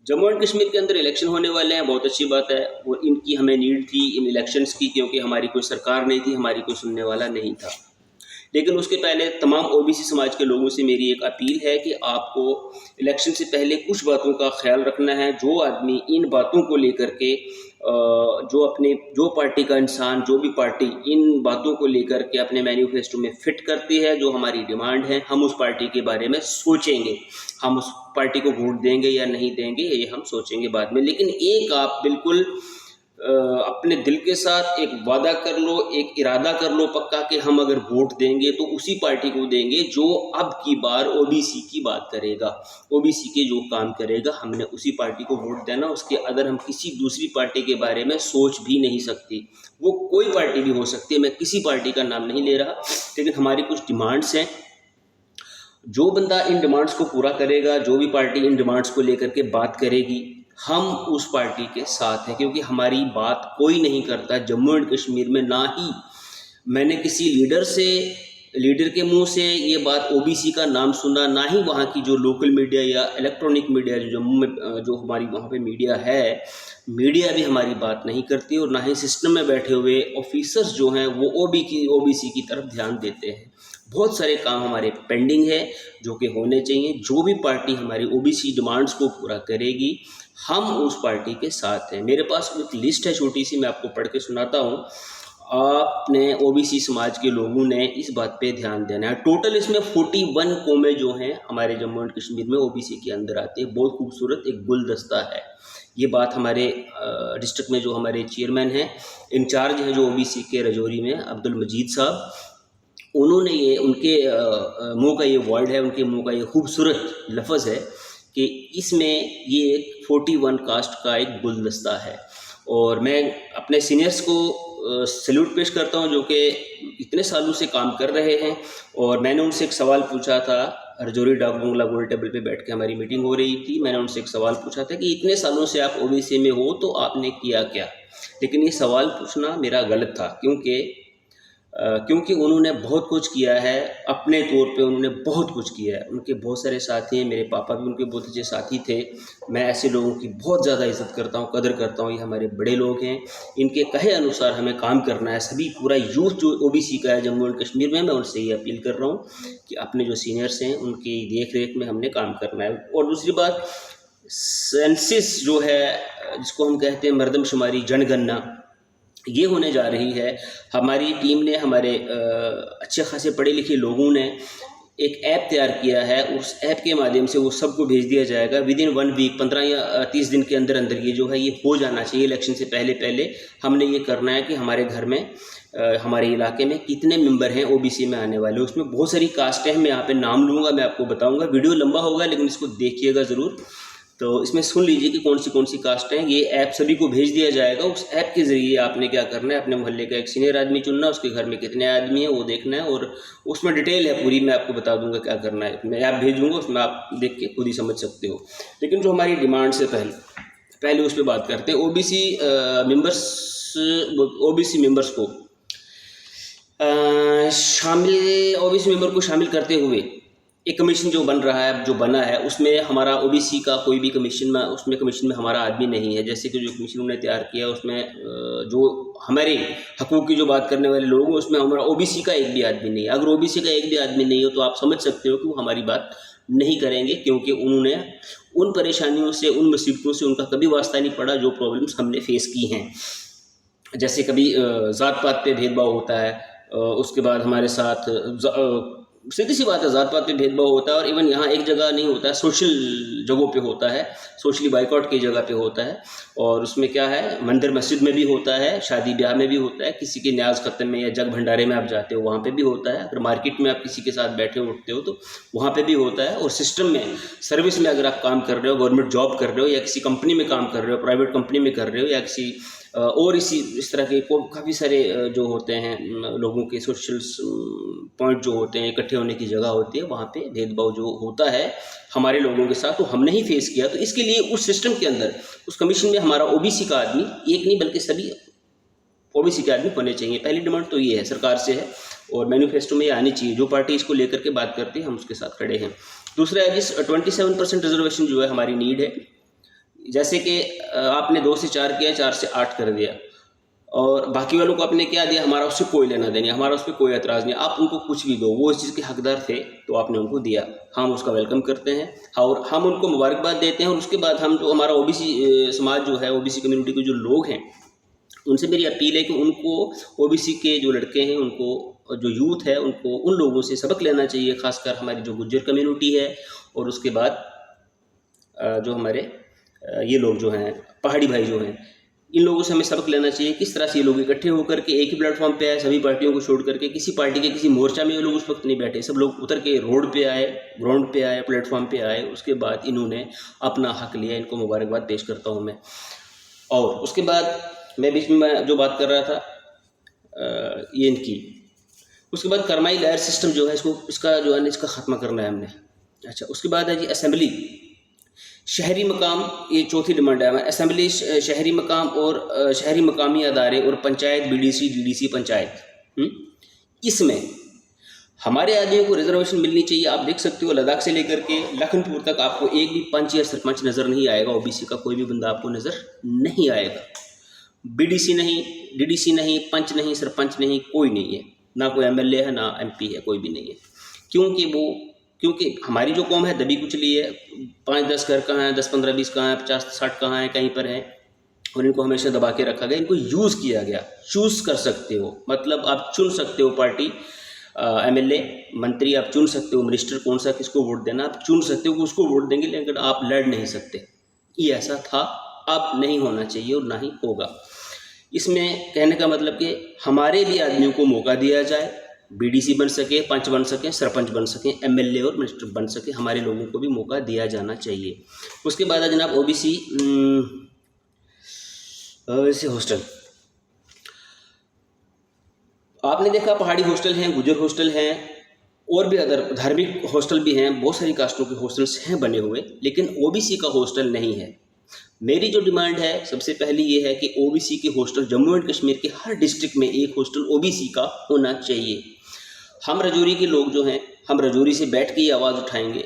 Jammu and Kashmir के अंदर election होने वाले हैं, बहुत अच्छी बात है। और इनकी हमें नीड थी इन इलेक्शंस की, क्योंकि हमारी कोई सरकार नहीं थी, हमारी कोई सुनने वाला नहीं था। लेकिन उसके पहले तमाम ओबीसी समाज के लोगों से मेरी एक अपील है कि आपको इलेक्शन से पहले कुछ बातों का ख्याल रखना है। जो आदमी इन बातों को लेकर के जो पार्टी का इंसान, जो भी पार्टी इन बातों को लेकर के अपने मैनिफेस्टो में फिट करती है, जो हमारी डिमांड है, हम उस पार्टी के बारे में सोचेंगे। हम उस पार्टी को वोट देंगे या नहीं देंगे ये हम सोचेंगे बाद में। लेकिन एक आप बिल्कुल अपने दिल के साथ एक वादा कर लो, एक इरादा कर लो पक्का कि हम अगर वोट देंगे तो उसी पार्टी को देंगे जो अब की बार ओबीसी की बात करेगा, ओबीसी के जो काम करेगा, हमने उसी पार्टी को वोट देना। उसके अदर हम किसी दूसरी पार्टी के बारे में सोच भी नहीं सकती। वो कोई पार्टी भी हो सकती है, मैं किसी पार्टी का नाम नहीं ले रहा, लेकिन हमारी कुछ डिमांड्स हैं। जो बंदा इन डिमांड्स को पूरा करेगा, जो भी पार्टी इन डिमांड्स को लेकर के बात करेगी, हम उस पार्टी के साथ हैं। क्योंकि हमारी बात कोई नहीं करता जम्मू एंड कश्मीर में। ना ही मैंने किसी लीडर के मुंह से ये बात ओबीसी का नाम सुना, ना ही वहाँ की जो लोकल मीडिया या इलेक्ट्रॉनिक मीडिया जो जम्मू में जो हमारी वहाँ पे मीडिया है, मीडिया भी हमारी बात नहीं करती। और ना ही सिस्टम में बैठे हुए ऑफिसर्स जो हैं वो ओबीसी की तरफ ध्यान देते हैं। बहुत सारे काम हमारे पेंडिंग है जो कि होने चाहिए। जो भी पार्टी हमारी ओबीसी डिमांड्स को पूरा करेगी, हम उस पार्टी के साथ हैं। मेरे पास एक लिस्ट है छोटी सी, मैं आपको पढ़ के सुनाता हूँ। आपने ओबीसी समाज के लोगों ने इस बात पे ध्यान देना है। टोटल इसमें 41 कौमें जो हैं हमारे जम्मू एंड कश्मीर में ओबीसी के अंदर आते हैं। बहुत खूबसूरत एक गुलदस्ता है। ये बात हमारे डिस्ट्रिक्ट में जो हमारे चेयरमैन हैं, इंचार्ज हैं जो ओबीसी के रजौरी में, अब्दुल मजीद साहब, उन्होंने ये उनके मुँह का ये वर्ड है, उनके मुँह का ये खूबसूरत लफ्ज़ है कि इसमें ये 41 कास्ट का एक गुलदस्ता है। और मैं अपने सीनियर्स को सैल्यूट पेश करता हूं जो कि इतने सालों से काम कर रहे हैं। और मैंने उनसे एक सवाल पूछा था, रजौरी डाक बंगला गोल टेबल पे बैठ के हमारी मीटिंग हो रही थी। मैंने उनसे एक सवाल पूछा था कि इतने सालों से आप ओबीसी में हो तो आपने किया क्या। लेकिन ये सवाल पूछना मेरा गलत था, क्योंकि उन्होंने बहुत कुछ किया है अपने तौर पे। उन्होंने बहुत कुछ किया है। उनके बहुत सारे साथी हैं, मेरे पापा भी उनके बहुत अच्छे साथी थे। मैं ऐसे लोगों की बहुत ज़्यादा इज्जत करता हूँ, कदर करता हूँ। ये हमारे बड़े लोग हैं, इनके कहे अनुसार हमें काम करना है। सभी पूरा यूथ जो ओबीसी का है जम्मू एंड कश्मीर में, मैं उनसे ये अपील कर रहा हूँ कि अपने जो सीनियर्स हैं उनकी देख रेख में हमने काम करना है। और दूसरी बात, सेंसिस जो है जिसको हम कहते हैं मर्दमशुमारी, जनगणना, ये होने जा रही है। हमारी टीम ने, हमारे अच्छे खासे पढ़े लिखे लोगों ने एक ऐप तैयार किया है। उस ऐप के माध्यम से वो सबको भेज दिया जाएगा विद इन 1 वीक, 15 या 30 दिन के अंदर अंदर ये जो है ये हो जाना चाहिए। इलेक्शन से पहले हमने ये करना है कि हमारे घर में, हमारे इलाके में कितने मेंबर हैं ओबीसी में आने वाले। उसमें बहुत सारी कास्टें हैं, मैं यहाँ पे नाम लूँगा, मैं आपको बताऊँगा। वीडियो लंबा होगा लेकिन इसको देखिएगा ज़रूर। तो इसमें सुन लीजिए कि कौन सी कास्ट हैं। ये ऐप सभी को भेज दिया जाएगा। उस ऐप के ज़रिए आपने क्या करना है, अपने मोहल्ले का एक सीनियर आदमी चुनना, उसके घर में कितने आदमी हैं वो देखना है। और उसमें डिटेल है पूरी, मैं आपको बता दूंगा क्या करना है। मैं ऐप भेजूंगा, उसमें आप देख के खुद ही समझ सकते हो। लेकिन जो हमारी डिमांड से पहले उस पर बात करते हैं। ओबीसी मेंबर्स को शामिल करते हुए एक कमीशन जो बन रहा है, जो बना है, उसमें हमारा ओबीसी का कोई भी कमीशन में हमारा आदमी नहीं है। जैसे कि जो कमीशन उन्होंने तैयार किया उसमें जो हमारे हकूक़ की जो बात करने वाले लोग हैं उसमें हमारा ओबीसी का एक भी आदमी नहीं है। अगर ओबीसी का एक भी आदमी नहीं हो तो आप समझ सकते हो कि वो हमारी बात नहीं करेंगे, क्योंकि उन्होंने उन परेशानियों से, उन मुसीबतों से उनका कभी वास्ता नहीं पड़ा जो प्रॉब्लम्स हमने फेस की हैं। जैसे कभी ज़ात पात पे भेदभाव होता है, उसके बाद हमारे साथ सीधी सी बात है, ज़ात पात पे भेदभाव होता है। और इवन यहाँ एक जगह नहीं होता है, सोशल जगहों पे होता है, सोशली बाइकआउट की जगह पे होता है। और उसमें क्या है, मंदिर मस्जिद में भी होता है, शादी ब्याह में भी होता है, किसी के न्याज ख़त्म में या जग भंडारे में आप जाते हो वहाँ पे भी होता है। अगर मार्केट में आप किसी के साथ बैठे उठते हो तो वहाँ पे भी होता है। और सिस्टम में, सर्विस में अगर आप काम कर रहे हो, गवर्नमेंट जॉब कर रहे हो या किसी कंपनी में काम कर रहे हो, प्राइवेट कंपनी में कर रहे हो, या किसी और इस तरह के काफ़ी सारे जो होते हैं लोगों के सोशल पॉइंट जो होते हैं, इकट्ठे होने की जगह होती है, वहाँ पे भेदभाव जो होता है हमारे लोगों के साथ, तो हमने ही फेस किया। तो इसके लिए उस सिस्टम के अंदर, उस कमीशन में हमारा ओबीसी का आदमी, एक नहीं बल्कि सभी ओबीसी के आदमी होने चाहिए। पहली डिमांड तो ये है, सरकार से है, और मैनिफेस्टो में ये आनी चाहिए। जो पार्टी इसको लेकर के बात करती है हम उसके साथ खड़े हैं। दूसरा है जिस 27% रिजर्वेशन जो है हमारी नीड है, जैसे कि आपने 2 से 4 किया, 4 से 8 कर दिया, और बाकी वालों को आपने क्या दिया, हमारा उससे कोई लेना देना, हमारा उस पर कोई एतराज़ नहीं, आप उनको कुछ भी दो, वो इस चीज़ के हकदार थे तो आपने उनको दिया, हम उसका वेलकम करते हैं और हम उनको मुबारकबाद देते हैं। और उसके बाद हम जो हमारा ओबीसी समाज जो है, ओबीसी कम्युनिटी के जो लोग हैं, उनसे मेरी अपील है कि उनको ओबीसी के जो लड़के हैं, उनको जो यूथ है, उनको उन लोगों से सबक लेना चाहिए, ख़ासकर हमारी जो गुज्जर कम्युनिटी है, और उसके बाद जो हमारे ये लोग जो हैं पहाड़ी भाई जो हैं, इन लोगों से हमें सबक लेना चाहिए किस तरह से ये लोग इकट्ठे होकर के एक ही प्लेटफॉर्म पे आए, सभी पार्टियों को छोड़ करके। किसी पार्टी के किसी मोर्चा में ये लोग उस वक्त नहीं बैठे, सब लोग उतर के रोड पे आए, ग्राउंड पे आए, प्लेटफॉर्म पे आए, उसके बाद इन्होंने अपना हक लिया। इनको मुबारकबाद पेश करता हूँ मैं। और उसके बाद मैं बीच में जो बात कर रहा था ये इनकी, उसके बाद करमाई लहर सिस्टम जो है, इसका जो है इसका ख़त्मा करना है हमने। अच्छा, उसके बाद है जी असेंबली, शहरी मकाम, ये चौथी डिमांड है। असेंबली, शहरी मकाम और शहरी मकामी अदारे और पंचायत, बीडीसी, डीडीसी पंचायत, इसमें हमारे आदमियों को रिजर्वेशन मिलनी चाहिए। आप देख सकते हो लद्दाख से लेकर के लखनपुर तक आपको एक भी पंच या सरपंच नज़र नहीं आएगा, ओबीसी का कोई भी बंदा आपको नज़र नहीं आएगा। बीडीसी नहीं, डीडीसी नहीं, पंच नहीं, सरपंच नहीं, कोई नहीं है, ना कोई एमएलए है, ना एमपी है, कोई भी नहीं है। क्योंकि हमारी जो कौम है दबी कुचली है, 5-10 घर कहाँ हैं, 10-15 20 कहाँ हैं, 50-60 कहाँ हैं, कहीं पर हैं, और इनको हमेशा दबा के रखा गया, इनको यूज़ किया गया। चूज़ कर सकते हो, मतलब आप चुन सकते हो पार्टी, एमएलए, मंत्री आप चुन सकते हो, मिनिस्टर कौन सा किसको वोट देना आप चुन सकते हो कि उसको वोट देंगे, लेकिन आप लड़ नहीं सकते। ये ऐसा था, अब नहीं होना चाहिए और ना ही होगा। इसमें कहने का मतलब कि हमारे भी आदमियों को मौका दिया जाए, बीडीसी बन सके, पंच बन सकें, सरपंच बन सकें, एमएलए और मिनिस्टर बन सके, हमारे लोगों को भी मौका दिया जाना चाहिए। उसके बाद है जनाब ओबीसी हॉस्टल। आपने देखा पहाड़ी हॉस्टल हैं, गुजर हॉस्टल हैं, और भी अदर धार्मिक हॉस्टल भी हैं, बहुत सारी कास्टों के हॉस्टल्स हैं बने हुए, लेकिन ओबीसी का हॉस्टल नहीं है। मेरी जो डिमांड है सबसे पहली ये है कि ओबीसी के हॉस्टल जम्मू एंड कश्मीर के हर डिस्ट्रिक्ट में एक हॉस्टल ओबीसी का होना चाहिए। हम रजौरी के लोग जो हैं, हम रजौरी से बैठ के ये आवाज़ उठाएंगे,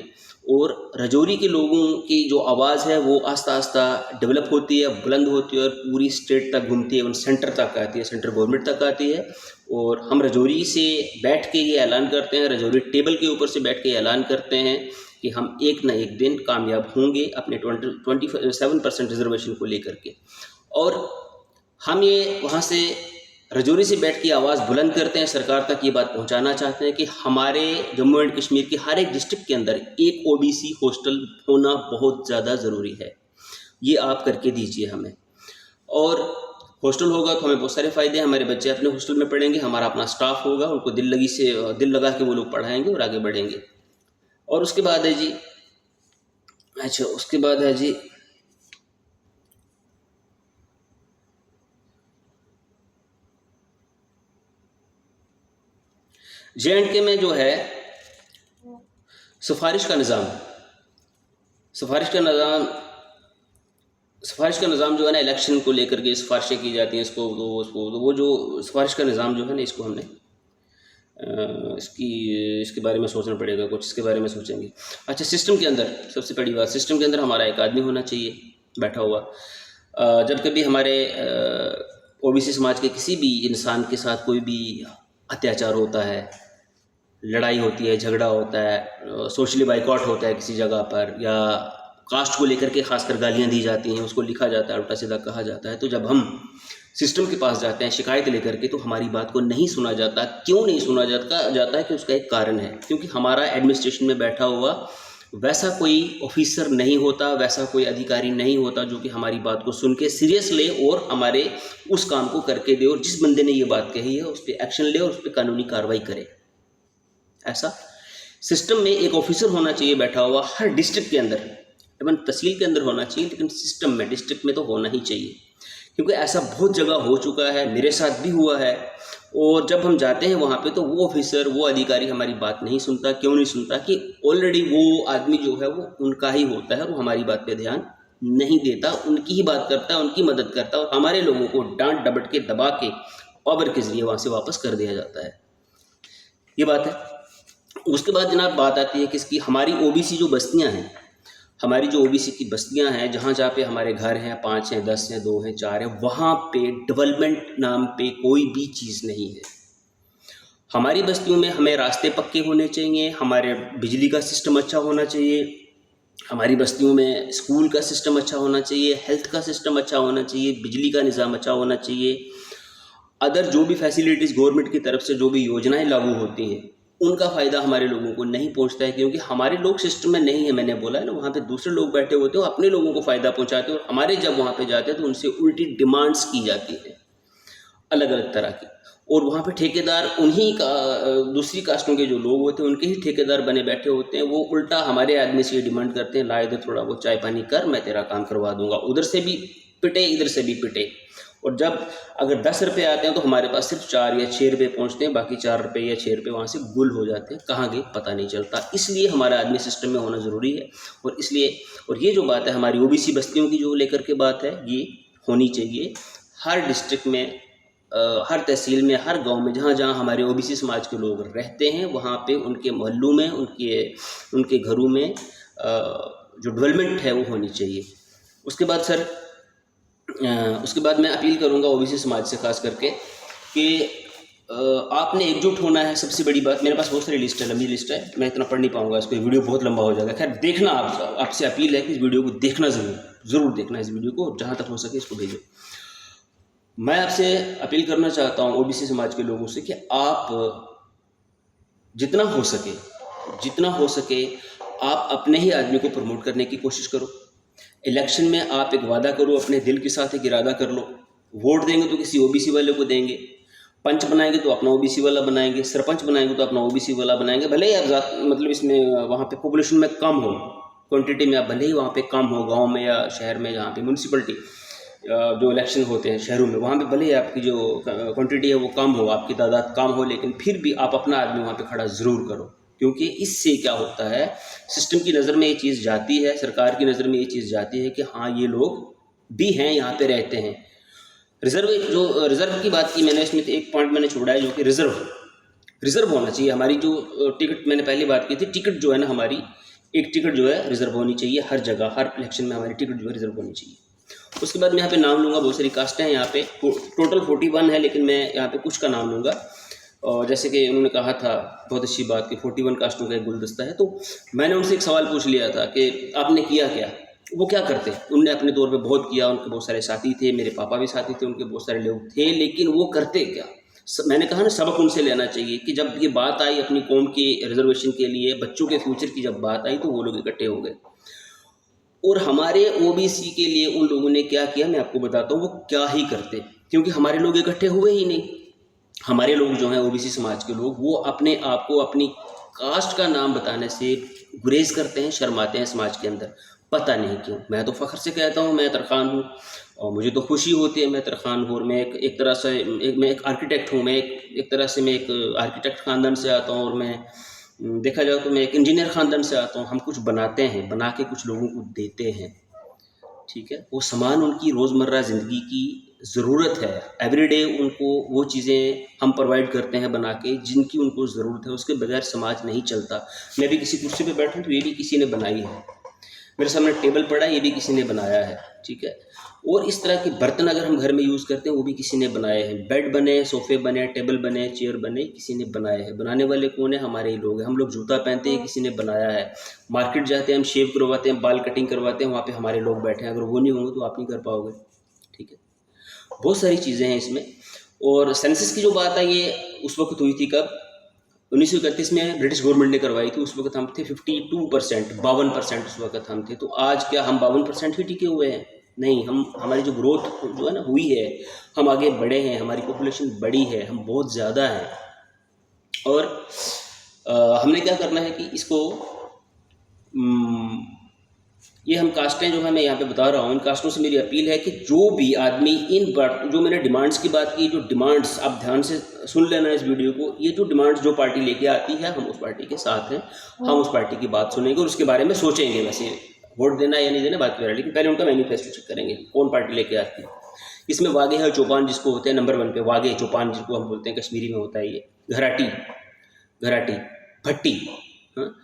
और रजौरी के लोगों की जो आवाज़ है वो आस्ता आस्ता डेवलप होती है, बुलंद होती है, और पूरी स्टेट तक घूमती है, उन सेंटर तक आती है, सेंट्रल गवर्नमेंट तक आती है। और हम रजौरी से बैठ के ये ऐलान करते हैं, रजौरी टेबल के ऊपर से बैठ के ऐलान करते हैं कि हम एक ना एक दिन कामयाब होंगे अपने 27% रिजर्वेशन को लेकर के। और हम ये वहाँ से रजौरी से बैठ के आवाज़ बुलंद करते हैं, सरकार तक ये बात पहुँचाना चाहते हैं कि हमारे जम्मू एंड कश्मीर के हर एक डिस्ट्रिक्ट के अंदर एक ओबीसी हॉस्टल होना बहुत ज़्यादा ज़रूरी है। ये आप करके दीजिए हमें। और हॉस्टल होगा तो हमें बहुत सारे फ़ायदे हैं, हमारे बच्चे अपने हॉस्टल में पढ़ेंगे, हमारा अपना स्टाफ होगा, उनको दिल लगा के वो लोग पढ़ाएंगे और आगे बढ़ेंगे। और उसके बाद है जी, अच्छा उसके बाद है जी जे&के में जो है सिफारिश का निज़ाम जो है ना, इलेक्शन को लेकर के सिफारिशें की जाती हैं, इसको तो वो जो सिफारिश का निज़ाम जो है ना, इसको हमने इसके बारे में सोचना पड़ेगा, कुछ इसके बारे में सोचेंगे। अच्छा, सिस्टम के अंदर सबसे बड़ी बात, सिस्टम के अंदर हमारा एक आदमी होना चाहिए बैठा हुआ। जब कभी हमारे ओबीसी समाज के किसी भी इंसान के साथ कोई भी अत्याचार होता है, लड़ाई होती है, झगड़ा होता है, सोशली बाइकआउट होता है किसी जगह पर, या कास्ट को लेकर के खासकर गालियाँ दी जाती हैं, उसको लिखा जाता है, उल्टा सीधा कहा जाता है, तो जब हम सिस्टम के पास जाते हैं शिकायत लेकर के, तो हमारी बात को नहीं सुना जाता। क्यों नहीं सुना जाता है कि उसका एक कारण है, क्योंकि हमारा एडमिनिस्ट्रेशन में बैठा हुआ वैसा कोई ऑफिसर नहीं होता, वैसा कोई अधिकारी नहीं होता जो कि हमारी बात को सुन के सीरियस ले और हमारे उस काम को करके दे, और जिस बंदे ने ये बात कही है उस पर एक्शन ले और उस पर कानूनी कार्रवाई करे। ऐसा सिस्टम में एक ऑफिसर होना चाहिए बैठा हुआ हर डिस्ट्रिक्ट के अंदर, इवन तहसील के अंदर होना चाहिए, लेकिन सिस्टम में, डिस्ट्रिक्ट में तो होना ही चाहिए, क्योंकि ऐसा बहुत जगह हो चुका है, मेरे साथ भी हुआ है। और जब हम जाते हैं वहाँ पे तो वो ऑफिसर, वो अधिकारी हमारी बात नहीं सुनता। क्यों नहीं सुनता? कि ऑलरेडी वो आदमी जो है वो उनका ही होता है, वो हमारी बात पे ध्यान नहीं देता, उनकी ही बात करता है, उनकी मदद करता है, और हमारे लोगों को डांट डपट के दबा के पावर के जरिए वहाँ से वापस कर दिया जाता है। ये बात है। उसके बाद जनाब बात आती है किसकी, हमारी ओबीसी जो बस्तियाँ हैं, हमारी जो ओबीसी की बस्तियां हैं, जहाँ जहाँ पे हमारे घर हैं, 5 हैं, 10 हैं, 2 हैं, 4 हैं, वहाँ पे डेवलपमेंट नाम पे कोई भी चीज़ नहीं है। हमारी बस्तियों में हमें रास्ते पक्के होने चाहिए, हमारे बिजली का सिस्टम अच्छा होना चाहिए, हमारी बस्तियों में स्कूल का सिस्टम अच्छा होना चाहिए, हेल्थ का सिस्टम अच्छा होना चाहिए, बिजली का निज़ाम अच्छा होना चाहिए। अदर जो भी फैसिलिटीज़ गवर्नमेंट की तरफ से जो भी योजनाएं लागू होती हैं, उनका फ़ायदा हमारे लोगों को नहीं पहुंचता है, क्योंकि हमारे लोग सिस्टम में नहीं है। मैंने बोला है ना, वहाँ पे दूसरे लोग बैठे होते हैं, अपने लोगों को फ़ायदा पहुंचाते हैं, और हमारे जब वहाँ पे जाते हैं तो उनसे उल्टी डिमांड्स की जाती है अलग अलग तरह की। और वहाँ पे ठेकेदार उन्हीं का दूसरी कास्टों के जो लोग होते हैं उनके ही ठेकेदार बने बैठे होते हैं। वो उल्टा हमारे आदमी से ये डिमांड करते हैं, ला इधर थोड़ा वो चाय पानी कर, मैं तेरा काम करवा दूंगा। उधर से भी पिटे, इधर से भी पिटे। और जब अगर 10 रुपये आते हैं तो हमारे पास सिर्फ 4 या 6 रुपये पहुँचते हैं, बाकी 4 रुपये या 6 रुपये वहाँ से गुल हो जाते हैं, कहाँ गए पता नहीं चलता। इसलिए हमारा आदमी सिस्टम में होना ज़रूरी है। और इसलिए, और ये जो बात है हमारी ओबीसी बस्तियों की जो लेकर के बात है, ये होनी चाहिए हर डिस्ट्रिक्ट में, हर तहसील में, हर गांव में, जहाँ जहाँ हमारे ओबीसी समाज के लोग रहते हैं, वहाँ पे उनके मोहल्लों में, उनके घरों में जो डेवलपमेंट है वो होनी चाहिए। उसके बाद सर, उसके बाद मैं अपील करूँगा ओबीसी समाज से खास करके कि आपने एकजुट होना है। सबसे बड़ी बात, मेरे पास बहुत सारी लिस्ट है, लंबी लिस्ट है, मैं इतना पढ़ नहीं पाऊँगा इसको, वीडियो बहुत लंबा हो जाएगा। खैर देखना, आपसे अपील है कि इस वीडियो को देखना ज़रूर देखना, इस वीडियो को जहाँ तक हो सके इसको भेजो। मैं आपसे अपील करना चाहता हूँ ओबीसी समाज के लोगों से कि आप जितना हो सके आप अपने ही आदमी को प्रमोट करने की कोशिश करो। इलेक्शन में आप एक वादा करो, अपने दिल के साथ एक इरादा कर लो। वोट देंगे तो किसी ओबीसी वाले को देंगे, पंच बनाएंगे तो अपना ओबीसी वाला बनाएंगे, सरपंच बनाएंगे तो अपना ओबीसी वाला बनाएंगे। भले ही आप मतलब इसमें वहाँ पे पॉपुलेशन में कम हो, क्वांटिटी में आप भले ही वहाँ पे कम हो, गाँव में या शहर में, जहाँ पे म्यूनसिपलिटी जो इलेक्शन होते हैं शहरों में, वहाँ पे भले ही आपकी जो क्वांटिटी है वो कम हो, आपकी तादाद कम हो, लेकिन फिर भी आप अपना आदमी वहाँ पे खड़ा ज़रूर करो। क्योंकि इससे क्या होता है, सिस्टम की नज़र में ये चीज़ जाती है, सरकार की नज़र में ये चीज़ जाती है कि हाँ ये लोग भी हैं, यहाँ पे रहते हैं। रिज़र्व की बात की मैंने, इसमें एक पॉइंट मैंने छोड़ा है, जो कि रिज़र्व होना चाहिए। हमारी जो टिकट, मैंने पहले बात की थी, टिकट जो है ना हमारी, एक टिकट जो है रिज़र्व होनी चाहिए हर जगह, हर इलेक्शन में हमारी टिकट जो है रिज़र्व होनी चाहिए। उसके बाद मैं यहाँ पे नाम लूँगा, बहुत सारी कास्टें हैं यहाँ पे, टोटल 41 है, लेकिन मैं यहाँ पे कुछ का नाम लूँगा। और जैसे कि उन्होंने कहा था, बहुत अच्छी बात कि 41 कास्टों का एक गुलदस्ता है, तो मैंने उनसे एक सवाल पूछ लिया था कि आपने किया क्या, वो क्या करते। उनने अपने तौर पे बहुत किया, उनके बहुत सारे साथी थे, मेरे पापा भी साथी थे, उनके बहुत सारे लोग थे, लेकिन वो करते क्या। मैंने कहा ना, सबक उनसे लेना चाहिए कि जब ये बात आई अपनी कौम की रिजर्वेशन के लिए, बच्चों के फ्यूचर की जब बात आई, तो वो लोग इकट्ठे हो गए। और हमारे ओबीसी के लिए उन लोगों ने क्या किया, मैं आपको बताता हूँ वो क्या ही करते, क्योंकि हमारे लोग इकट्ठे हुए ही नहीं। हमारे लोग जो हैं ओबीसी समाज के लोग, वो अपने आप को अपनी कास्ट का नाम बताने से गुरेज करते हैं, शर्माते हैं समाज के अंदर, पता नहीं क्यों। मैं तो फ़ख्र से कहता हूँ मैं तरखान हूँ, और मुझे तो खुशी होती है मैं तरखान हूँ। और मैं एक तरह से मैं एक आर्किटेक्ट हूँ, मैं एक तरह से मैं एक आर्किटेक्ट ख़ानदान से आता हूँ, और मैं देखा जाए तो मैं एक इंजीनियर ख़ानदान से आता हूँ। हम कुछ बनाते हैं, बना के कुछ लोगों को देते हैं, ठीक है। वो सामान उनकी रोज़मर्रा ज़िंदगी की ज़रूरत है, एवरीडे उनको वो चीज़ें हम प्रोवाइड करते हैं बना के, जिनकी उनको ज़रूरत है। उसके बगैर समाज नहीं चलता। मैं भी किसी कुर्सी पे बैठूं तो ये भी किसी ने बनाई है, मेरे सामने टेबल पड़ा है, ये भी किसी ने बनाया है, ठीक है। और इस तरह के बर्तन अगर हम घर में यूज़ करते हैं, वो भी किसी ने बनाए हैं। बेड बने, सोफ़े बने, टेबल बने, चेयर बने, किसी ने बनाए हैं। बनाने वाले कौन है? हमारे ही लोग हैं। हम लोग जूता पहनते हैं, किसी ने बनाया है। मार्केट जाते हैं, हम शेव करवाते हैं, बाल कटिंग करवाते हैं, वहाँ पे हमारे लोग बैठे हैं। अगर वो नहीं होंगे तो आप नहीं कर पाओगे, ठीक है। बहुत सारी चीज़ें हैं इसमें। और सेंसस की जो बात है, ये उस वक्त हुई थी कब? 1931 में ब्रिटिश गवर्नमेंट ने करवाई थी। उस वक्त हम थे 52%, 52% उस वक्त हम थे। तो आज क्या हम 52% ही टिके हुए हैं? नहीं, हमारी जो ग्रोथ जो है ना हुई है, हम आगे बढ़े हैं, हमारी पॉपुलेशन बड़ी है, हम बहुत ज़्यादा हैं। और हमने क्या करना है कि इसको ये हम कास्टें जो है, मैं यहाँ पे बता रहा हूँ, इन कास्टों से मेरी अपील है कि जो भी आदमी इन जो मैंने डिमांड्स की बात की, जो डिमांड्स आप ध्यान से सुन लेना इस वीडियो को, ये जो डिमांड्स जो पार्टी लेके आती है, हम उस पार्टी के साथ हैं, हम उस पार्टी की बात सुनेंगे और उसके बारे में सोचेंगे। वैसे वोट देना या नहीं देना बात कर रहा है, लेकिन पहले उनका मैनिफेस्टो चेक करेंगे कौन पार्टी लेके आती है। इसमें वागे है चौपान जिसको होते हैं नंबर 1 पे, वागे चौपान जिसको हम बोलते हैं, कश्मीरी में होता है ये, घराटी, भट्टी, हाँ,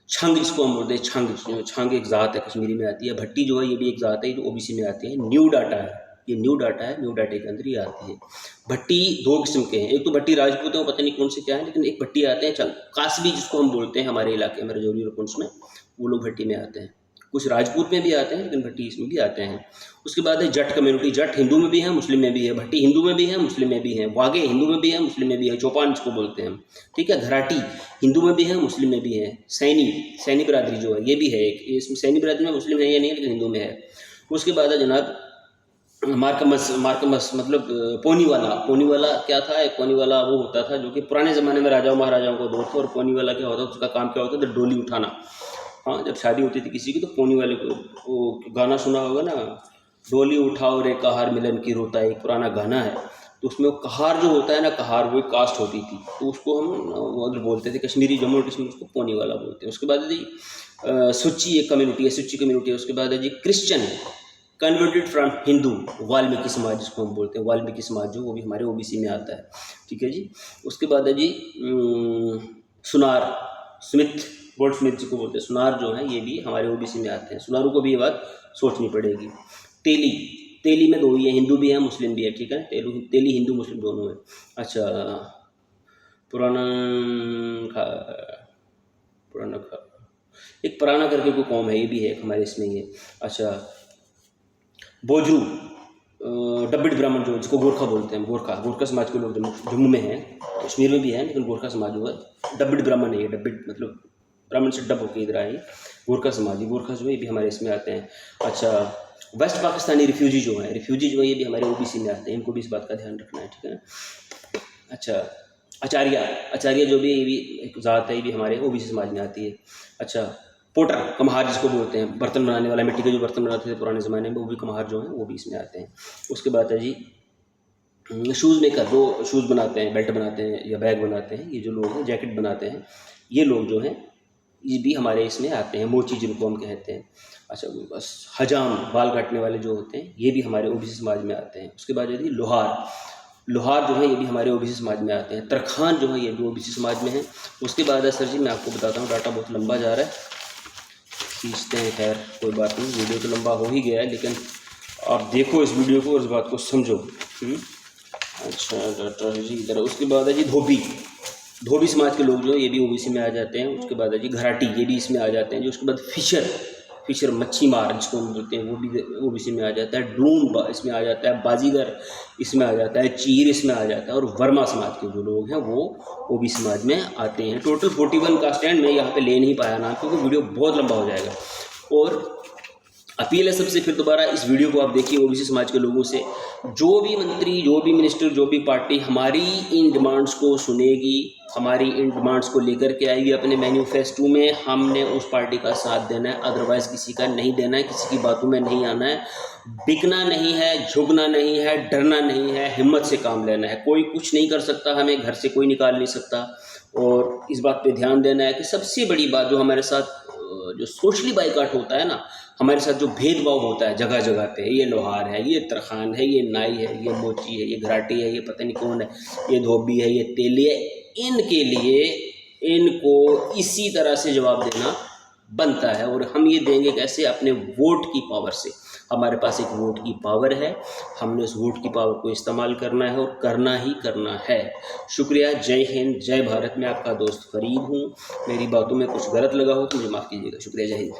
छंग जिसको हम बोलते हैं, छंग एक ज़ात है, कश्मीरी में आती है। भट्टी जो है ये भी एक ज़ात है, जो ओबीसी में आती है। न्यू डाटा है, ये न्यू डाटा है, न्यू डाटे के अंदर ये आती है। भट्टी दो किस्म के हैं, एक तो भट्टी राजपूत है, वो पता नहीं कौन से क्या है, लेकिन एक भट्टी आते हैं चल कासबी जिसको हम बोलते हैं हमारे इलाके में, रजौरी और पुंछ में, वो लोग भट्टी में आते हैं। कुछ राजपूत में भी आते हैं, लेकिन भट्टी इसमें भी आते हैं। उसके बाद है जट कम्युनिटी। जट हिंदू में भी है, मुस्लिम में भी है। भट्टी हिंदू में भी है, मुस्लिम में भी है। वाघे हिंदू में भी है, मुस्लिम में भी है। चौपान जिसको बोलते हैं हम, ठीक है। घराटी हिंदू में भी है, मुस्लिम में भी है। सैनी बिरादरी जो है ये भी है एक, इसमें सैनी बिरादरी में मुस्लिम है या नहीं है, लेकिन हिंदू में है। उसके बाद है जनाब मार्कमस मतलब पोनी वाला क्या था, एक पोनी वाला वो होता था जो कि पुराने ज़माने में राजाओं महाराजाओं को दौर था। और पोनी वाला क्या होता था, उसका काम क्या होता था, डोली उठाना। हाँ, जब शादी होती थी किसी की तो पोनी वाले को, वो गाना सुना होगा ना, डोली उठाओ रे कहार मिलन की रोता, एक पुराना गाना है। तो उसमें वो कहार जो होता है ना, कहार वो कास्ट होती थी, तो उसको हम उधर बोलते थे, कश्मीरी जम्मू और कश्मीर उसको पोनी वाला बोलते हैं। उसके बाद है जी सुच्ची एक कम्युनिटी है, सुच्ची कम्युनिटी है। उसके बाद है जी Christian converted from Hindu, Valmiki समाज जिसको हम बोलते हैं, वाल्मीकि समाज जो वो भी हमारे ओबीसी में आता है, ठीक है जी। उसके बाद है जी सुनार, स्मिथ, गोल्ड स्मिथ जिसको बोलते हैं, सुनार जो है ये भी हमारे ओबीसी में आते हैं। सुनारों को भी ये बात सोचनी पड़ेगी। तेली, तेली में दो ही है, हिंदू भी है, मुस्लिम भी है, ठीक है। तेली हिंदू मुस्लिम दोनों है। अच्छा, पुराना एक पुराना करके कोई कौम है, ये भी है हमारे इसमें ये। अच्छा, बोजरू, डब्बिड ब्राह्मण जो जिसको गोरखा बोलते हैं, गोरखा समाज के लोग जम्मू में हैं, कश्मीर में भी हैं, लेकिन गोरखा समाज जो है डब्बिड ब्राह्मण है। ये डब्बिड मतलब ब्राह्मण से डब होकर इधर आए, गोरखा समाज, गोरखा जो है ये भी हमारे इसमें आते हैं। अच्छा, वेस्ट पाकिस्तानी रिफ्यूजी जो है ये भी हमारे ओबीसी में आते हैं, इनको भी इस बात का ध्यान रखना है, ठीक है ना। अच्छा, आचार्य जो भी ये भी एक ज़ात है, ये भी हमारे ओबीसी समाज में आती है। अच्छा, पोटर, कम्हार जिसको बोलते हैं, बर्तन बनाने वाला, मिट्टी के जो बर्तन बनाते थे पुराने ज़माने में, वो भी कम्हार जो हैं वो भी इसमें आते हैं। उसके बाद है जी शूज़ मेकर, जो शूज़ बनाते हैं, बेल्ट बनाते हैं या बैग बनाते हैं, ये जो लोग हैं जैकेट बनाते हैं, ये लोग जो हैं ये भी हमारे इसमें आते हैं। मोची जिनको हम कहते हैं। अच्छा, बस हजाम, बाल काटने वाले जो होते हैं, ये भी हमारे ओबीसी समाज में आते हैं। उसके बाद यदि लोहार जो है ये भी हमारे ओबीसी समाज में आते हैं। तरखान जो है ये भी ओबीसी समाज में है। उसके बाद है सर जी, मैं आपको बताता हूँ, डाटा बहुत लंबा जा रहा है, खींचते हैं, खैर कोई बात नहीं, वीडियो तो लंबा हो ही गया है, लेकिन आप देखो इस वीडियो को और इस बात को समझो। अच्छा, डाटा जी इधर। उसके बाद है जी धोबी समाज के लोग जो ये भी ओबीसी में आ जाते हैं। उसके बाद है जी घराटी, ये भी इसमें आ जाते हैं जो। उसके बाद फिशर मच्छी मार जिसको हम बोलते हैं, वो भी ओबीसी में आ जाता है। डूम इसमें आ जाता है, बाजीगर इसमें आ जाता है, चीर इसमें आ जाता है। और वर्मा समाज के जो लोग हैं वो ओबीसी समाज में आते हैं। टोटल 41 कास्ट हैं। मैं यहाँ पे ले नहीं पाया नाम, क्योंकि वीडियो बहुत लंबा हो जाएगा। और अपील है सबसे फिर दोबारा, इस वीडियो को आप देखिए ओबीसी समाज के लोगों से। जो भी मंत्री, जो भी मिनिस्टर, जो भी पार्टी हमारी इन डिमांड्स को सुनेगी, हमारी इन डिमांड्स को लेकर के आएगी अपने मैन्यूफेस्टो में, हमने उस पार्टी का साथ देना है, अदरवाइज़ किसी का नहीं देना है, किसी की बातों में नहीं आना है, बिकना नहीं है, झुकना नहीं है, डरना नहीं है, हिम्मत से काम लेना है। कोई कुछ नहीं कर सकता, हमें घर से कोई निकाल नहीं सकता। और इस बात पे ध्यान देना है कि सबसे बड़ी बात जो हमारे साथ जो सोशली बाइकाट होता है ना, हमारे साथ जो भेदभाव होता है जगह जगह पे, ये लोहार है, ये तरखान है, ये नाई है, ये मोची है, ये घराटी है, ये पता नहीं कौन है, ये धोबी है, ये तेली है, इनके लिए इनको इसी तरह से जवाब देना बनता है। और हम ये देंगे कैसे? अपने वोट की पावर से। हमारे पास एक वोट की पावर है, हमने उस वोट की पावर को इस्तेमाल करना है और करना ही करना है। शुक्रिया। जय हिंद, जय भारत। मैं आपका दोस्त फरीद हूँ। मेरी बातों में कुछ गलत लगा हो तो मुझे माफ़ कीजिएगा। शुक्रिया, जय हिंद।